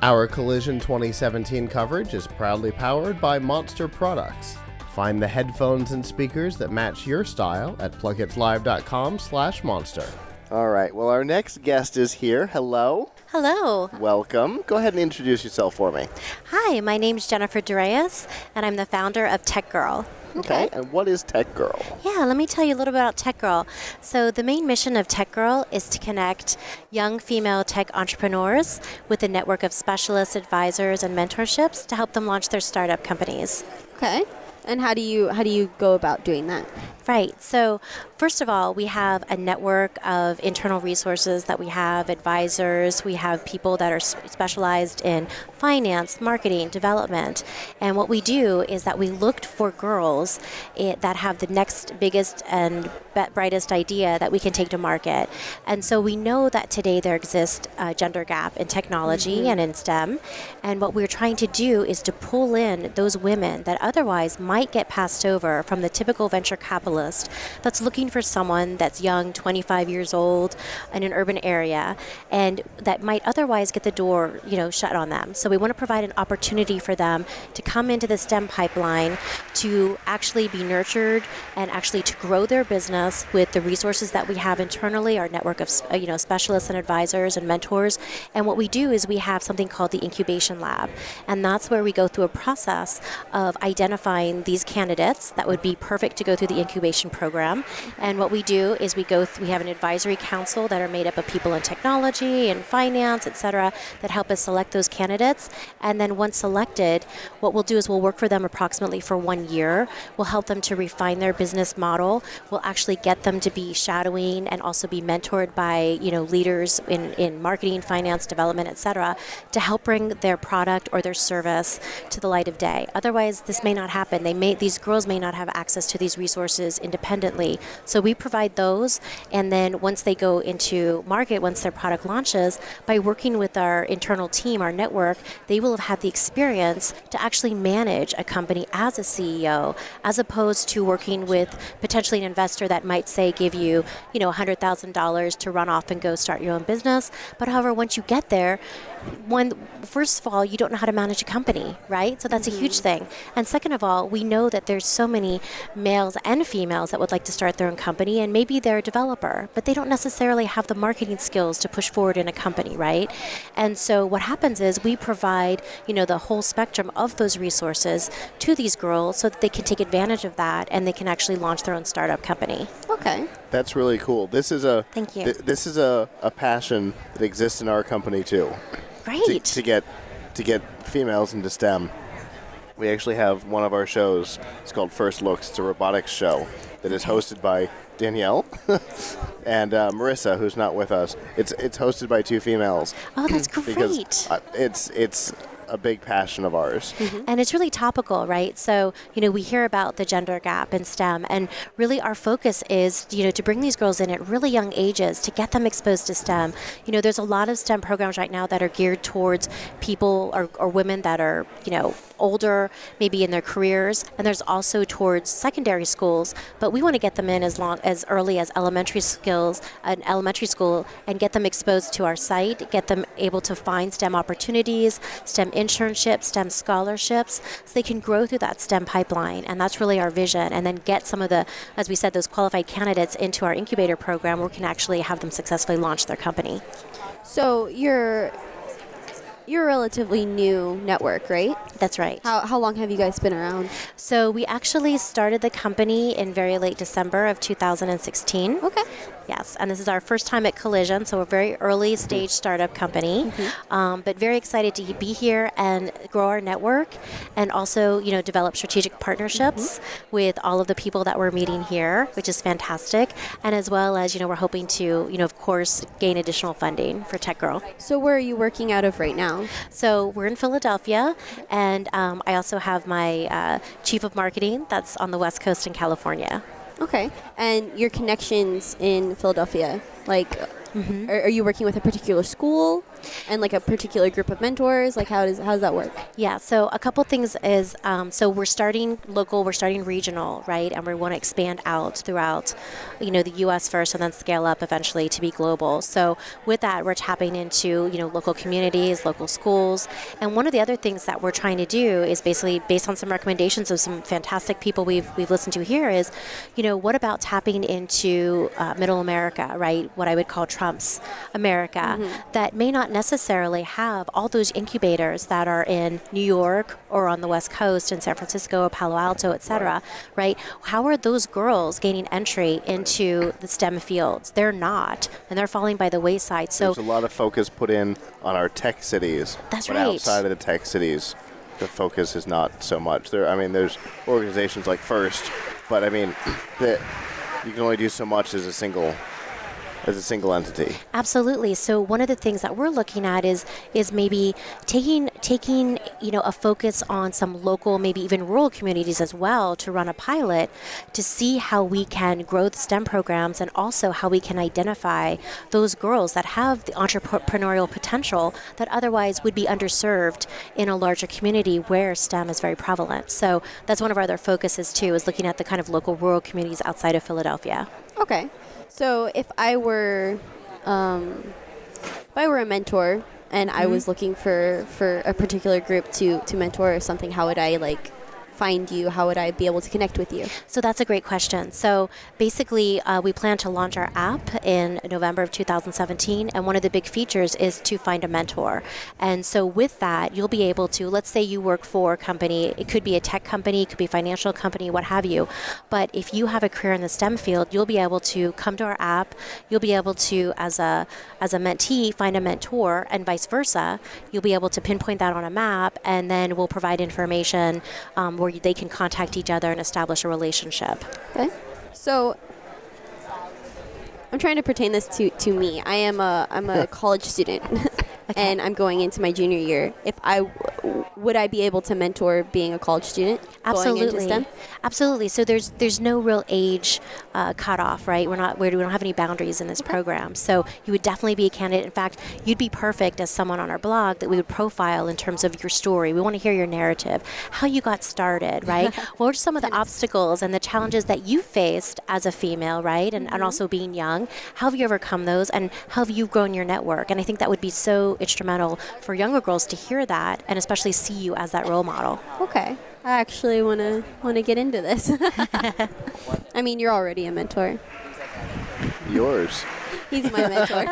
Our Collision 2017 coverage is proudly powered by Monster Products. Find the headphones and speakers that match your style at PLUGHITZLive.com/monster. All right. Well, our next guest is here. Hello. Hello. Welcome. Go ahead and introduce yourself for me. Hi, my name's Jennifer DeReyes, and I'm the founder of TechGirl. Okay. And what is TechGirl? Yeah, let me tell you a little bit about TechGirl. So the main mission of TechGirl is to connect young female tech entrepreneurs with a network of specialists, advisors, and mentorships to help them launch their startup companies. Okay. And how do you go about doing that? Right. So first of all, we have a network of internal resources that we have advisors. We have people that are specialized in finance, marketing, development. And what we do is that we looked for girls that have the next biggest and brightest idea that we can take to market. And so we know that today there exists a gender gap in technology and in STEM. And what we're trying to do is to pull in those women that otherwise might get passed over from the typical venture capitalist that's looking for someone that's young, 25 years old, in an urban area, and that might otherwise get the door, shut on them. So we want to provide an opportunity for them to come into the STEM pipeline, to actually be nurtured, and actually to grow their business with the resources that we have internally, our network of specialists and advisors and mentors. And what we do is we have something called the Incubation Lab, and that's where we go through a process of identifying these candidates that would be perfect to go through the incubation program. And what we do is we have an advisory council that are made up of people in technology and finance, et cetera, that help us select those candidates. And then once selected, what we'll do is we'll work for them approximately for 1 year. We'll help them to refine their business model. We'll actually get them to be shadowing and also be mentored by leaders in marketing, finance, development, et cetera, to help bring their product or their service to the light of day. Otherwise, this may not happen. These girls may not have access to these resources independently. So we provide those, and then once they go into market, once their product launches, by working with our internal team, our network, they will have had the experience to actually manage a company as a CEO, as opposed to working with potentially an investor that might say give you, $100,000 to run off and go start your own business. But however, once you get there, first of all, you don't know how to manage a company, right? So that's a huge thing. And second of all, we know that there's so many males and females that would like to start their own company, and maybe they're a developer, but they don't necessarily have the marketing skills to push forward in a company, right? And so what happens is we provide, the whole spectrum of those resources to these girls so that they can take advantage of that and they can actually launch their own startup company. Okay. That's really cool. This is Thank you. This is a passion that exists in our company too. Great. To get females into STEM. We actually have one of our shows. It's called First Looks. It's a robotics show that is hosted by Danielle and Marissa, who's not with us. It's hosted by two females. Oh, that's great. Because it's a big passion of ours. And it's really topical, right? So, we hear about the gender gap in STEM, and really our focus is, to bring these girls in at really young ages, to get them exposed to STEM. There's a lot of STEM programs right now that are geared towards people or women that are, older, maybe in their careers, and there's also towards secondary schools, but we want to get them in as early as elementary school and get them exposed to our site, get them able to find STEM opportunities, STEM internships, STEM scholarships, so they can grow through that STEM pipeline. And that's really our vision. And then get some of the, as we said, those qualified candidates into our incubator program where we can actually have them successfully launch their company. So you're a relatively new network, right? That's right. How long have you guys been around? So we actually started the company in very late December of 2016. Okay. Yes, and this is our first time at Collision, so we're a very early stage startup company, but very excited to be here and grow our network and also, develop strategic partnerships with all of the people that we're meeting here, which is fantastic, and as well as, we're hoping to, of course, gain additional funding for TechGirl. So where are you working out of right now? So we're in Philadelphia, and I also have my chief of marketing that's on the West Coast in California. Okay. And your connections in Philadelphia, are you working with a particular school? And like a particular group of mentors, like how does that work? Yeah, so a couple things is, so we're starting local, we're starting regional, right? And we want to expand out throughout, the U.S. first and then scale up eventually to be global. So with that, we're tapping into, local communities, local schools. And one of the other things that we're trying to do is basically based on some recommendations of some fantastic people we've listened to here is, what about tapping into middle America, right? What I would call Trump's America, that may not necessarily have all those incubators that are in New York or on the West Coast in San Francisco, Palo Alto, et cetera, right? How are those girls gaining entry into the STEM fields? They're not, and they're falling by the wayside. So there's a lot of focus put in on our tech cities. That's but right. Outside of the tech cities, the focus is not so much. There's organizations like FIRST, but you can only do so much as a single entity. Absolutely. So one of the things that we're looking at is maybe taking a focus on some local, maybe even rural communities as well, to run a pilot to see how we can grow the STEM programs and also how we can identify those girls that have the entrepreneurial potential that otherwise would be underserved in a larger community where STEM is very prevalent. So that's one of our other focuses too, is looking at the kind of local rural communities outside of Philadelphia. Okay. So if I were a mentor and I was looking for a particular group to mentor or something, how would I find you? How would I be able to connect with you? So that's a great question. So basically, we plan to launch our app in November of 2017, and one of the big features is to find a mentor. And so with that, you'll be able to, let's say you work for a company, it could be a tech company, it could be a financial company, what have you. But if you have a career in the STEM field, you'll be able to come to our app, you'll be able to, as a mentee, find a mentor, and vice versa. You'll be able to pinpoint that on a map, and then we'll provide information where they can contact each other and establish a relationship. Okay. So I'm trying to pertain this to me. I'm a college student. Okay. And I'm going into my junior year. Would I be able to mentor being a college student? Absolutely. Going into STEM? Absolutely. So there's no real age cutoff, right? We don't have any boundaries in this program. So you would definitely be a candidate. In fact, you'd be perfect as someone on our blog that we would profile in terms of your story. We want to hear your narrative, how you got started, right? What were some of the obstacles and the challenges that you faced as a female, right? And also being young. How have you overcome those, and how have you grown your network? And I think that would be so instrumental for younger girls to hear that, and especially see you as that role model. Okay. I actually want to get into this. I mean, you're already a mentor. Yours. He's my mentor.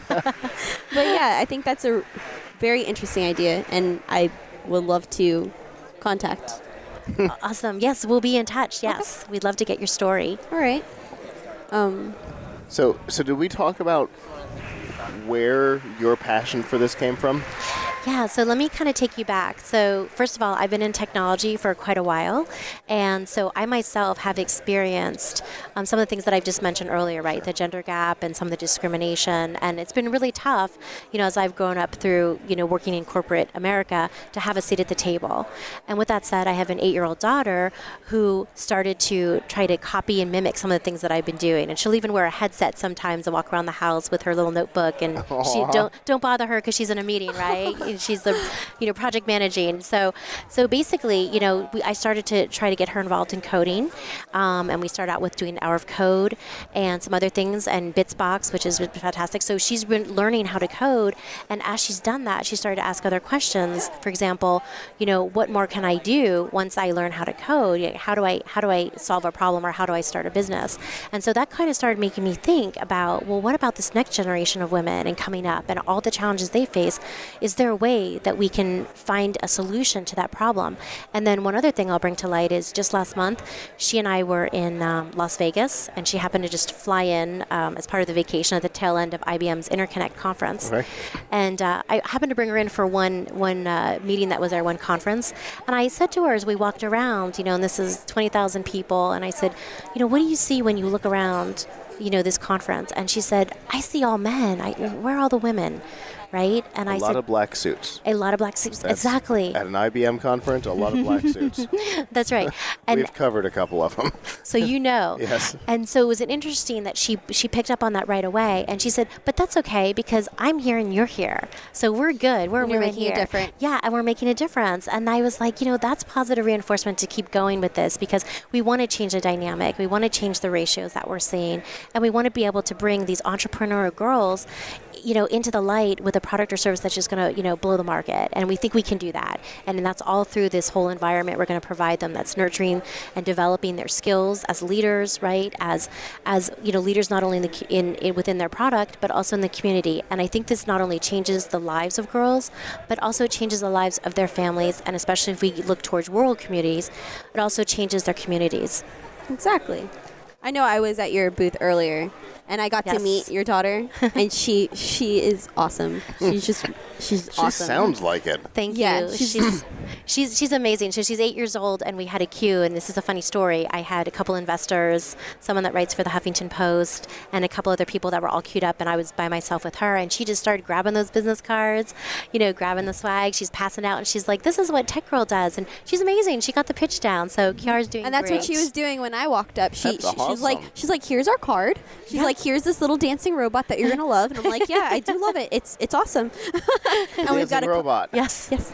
But yeah, I think that's a very interesting idea, and I would love to contact. Awesome. Yes, we'll be in touch. Yes. Okay. We'd love to get your story. All right. So did we talk about where your passion for this came from? Yeah, so let me kind of take you back. So first of all, I've been in technology for quite a while, and so I myself have experienced some of the things that I've just mentioned earlier, right? The gender gap and some of the discrimination, and it's been really tough, as I've grown up through, working in corporate America, to have a seat at the table. And with that said, I have an 8-year-old daughter who started to try to copy and mimic some of the things that I've been doing, and she'll even wear a headset sometimes and walk around the house with her little notebook, and she don't bother her because she's in a meeting, right? She's the, project managing. So basically, I started to try to get her involved in coding, and we started out with doing an hour of code and some other things, and Bitsbox, which is fantastic. So she's been learning how to code, and as she's done that, she started to ask other questions. For example, what more can I do once I learn how to code? How do I solve a problem, or how do I start a business? And so that kind of started making me think about, well, what about this next generation of women and coming up and all the challenges they face? Is there a way that we can find a solution to that problem? And then one other thing I'll bring to light is just last month, she and I were in Las Vegas, and she happened to just fly in as part of the vacation at the tail end of IBM's Interconnect conference. Okay. And I happened to bring her in for one meeting that was there, one conference. And I said to her as we walked around, and this is 20,000 people, and I said, what do you see when you look around, this conference? And she said, I see all men. Where are all the women? right? And A I lot said, of black suits. a lot of black suits. That's- Exactly. At an IBM conference, a lot of black suits. That's right. And We've covered a couple of them. so you know. Yes. And so it was interesting that she picked up on that right away, and she said, "But that's okay because I'm here and you're here, so we're good. We're And you're women making a here. difference." Yeah, and we're making a difference." And I was like, that's positive reinforcement to keep going with this because we want to change the dynamic, we want to change the ratios that we're seeing, and we want to be able to bring these entrepreneurial girls, into the light with a product or service that's just going to, blow the market. And we think we can do that. And that's all through this whole environment we're going to provide them that's nurturing and developing their skills as leaders, right? As leaders not only within their product, but also in the community. And I think this not only changes the lives of girls, but also changes the lives of their families. And especially if we look towards rural communities, it also changes their communities. Exactly. I know I was at your booth earlier, and I got to Yes. meet your daughter, and she is awesome. She's She awesome. sounds like it. Thank Yeah, you. She's amazing. So she's 8 years old, and we had a queue. And this is a funny story. I had a couple investors, someone that writes for the Huffington Post, and a couple other people that were all queued up. And I was by myself with her, and she just started grabbing those business cards, grabbing the swag. She's passing out, and she's like, "This is what TechGirl does," and she's amazing. She got the pitch down. So Kiara's doing And that's great. what she was doing when I walked up. That's awesome. She's like, "Here's our card." She's like, "Here's this little dancing robot that you're gonna love." And I'm like, "Yeah, I do love it. It's awesome." And we've got Dancing a robot. Yes. Yes.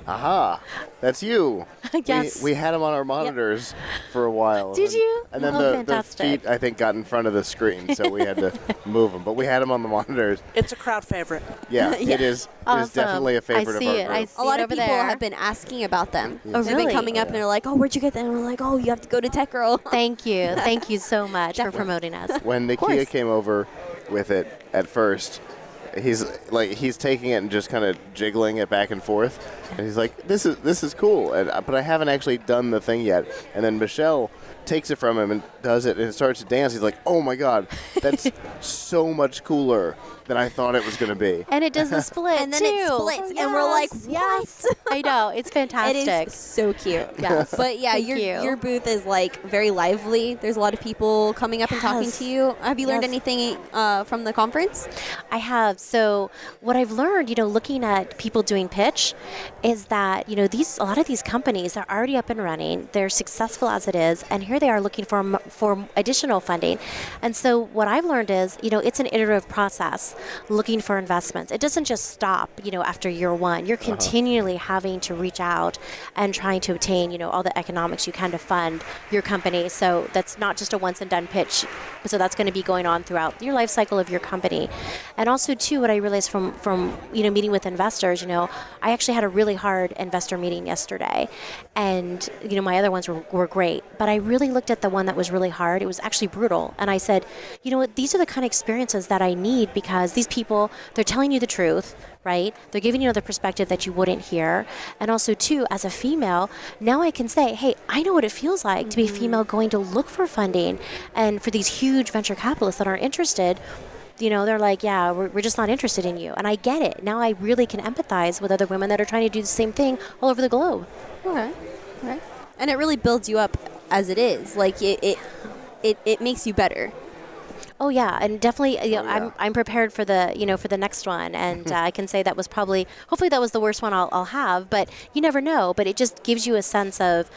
Aha, that's you. Yes. We had him on our monitors for a while. Did you? And then Oh, the fantastic. feet, I think, got in front of the screen, so we had to move them. But we had him on the monitors. It's a crowd favorite. Yeah, Yeah. it is. It Awesome. is definitely a favorite I see of our it. group. I see A lot it of over people there. have been asking about them. Oh, They've really? been coming up and they're like, "Oh, where'd you get them?" And we're like, "Oh, you have to go to TechGirl." Thank you. Thank you so much for promoting us. When Nakia course. came over with it at first, he's taking it and just kind of jiggling it back and forth, and he's like, "This is cool," but I haven't actually done the thing yet. And then Michelle takes it from him and does it, and it starts to dance. He's like, "Oh my god, that's so much cooler than I thought it was going to be." And it does the split And then too. it splits, and we're like, "What?" Yes. I know. It's fantastic. It is so cute. Yes. But yeah, Thank your you. your booth is like very lively. There's a lot of people coming up and talking Yes. to you. Have you learned Yes. anything from the conference? I have. So what I've learned, looking at people doing pitch, is that a lot of these companies are already up and running. They're successful as it is, and here they are looking for additional funding. And so what I've learned is, it's an iterative process, looking for investments. It doesn't just stop, after year one. You're continually having to reach out and trying to obtain, all the economics you can to fund your company. So that's not just a once and done pitch. So that's going to be going on throughout your life cycle of your company. And also too, what I realized from meeting with investors, I actually had a really hard investor meeting yesterday, and my other ones were great, but I really looked at the one that was really hard. It was actually brutal, and I said, what, these are the kind of experiences that I need, because these people, they're telling you the truth, right? They're giving you the perspective that you wouldn't hear. And also too, as a female, now I can say, hey, I know what it feels like to be a female going to look for funding, and for these huge venture capitalists that aren't interested, they're like, yeah, we're just not interested in you. And I get it. Now I really can empathize with other women that are trying to do the same thing all over the globe. Okay. Okay. And it really builds you up as it is. Like it makes you better. Oh yeah, and definitely, yeah. I'm prepared for the for the next one, and I can say that was hopefully that was the worst one I'll have, but you never know. But it just gives you a sense of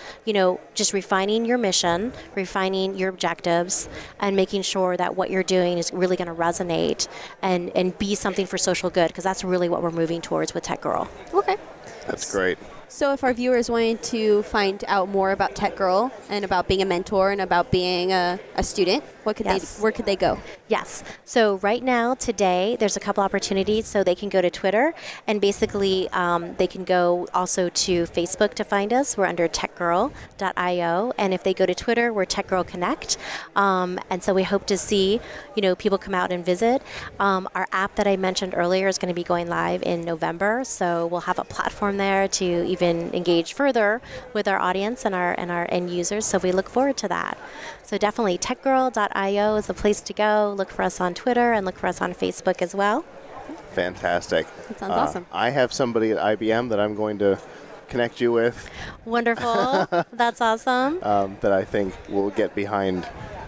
just refining your mission, refining your objectives, and making sure that what you're doing is really going to resonate and be something for social good, because that's really what we're moving towards with TechGirl. Okay. That's great. So if our viewers wanted to find out more about TechGirl and about being a mentor and about being a student, where could they go? Yes. So right now, today, there's a couple opportunities. So they can go to Twitter, and basically they can go also to Facebook to find us. We're under techgirl.io. And if they go to Twitter, we're TechGirl Connect. And so we hope to see, people come out and visit. Our app that I mentioned earlier is going to be going live in November. So we'll have a platform there to even engage further with our audience and our end users. So we look forward to that. So definitely techgirl.io is the place to go. Look for us on Twitter and look for us on Facebook as well. Fantastic. That sounds awesome. I have somebody at IBM that I'm going to connect you with Wonderful. That's awesome. that I think will get behind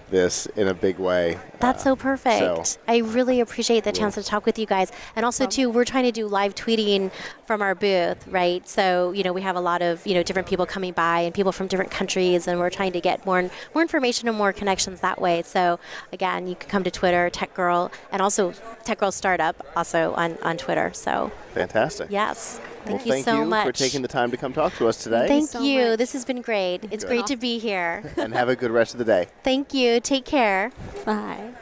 this in a big way. That's so perfect. so- I really appreciate the chance to talk with you guys. And also, too, we're trying to do live tweeting from our booth, right? So, we have a lot of, different people coming by and people from different countries, and we're trying to get more information and more connections that way. So, again, you can come to Twitter, TechGirl, and also TechGirl Startup, also on Twitter. So, Fantastic. yes. Thank Well, you thank so you much. for taking the time to come talk to us today. Thank so you. much. This has been great. It's great to be here. And have a good rest of the day. Thank you. Take care. Bye.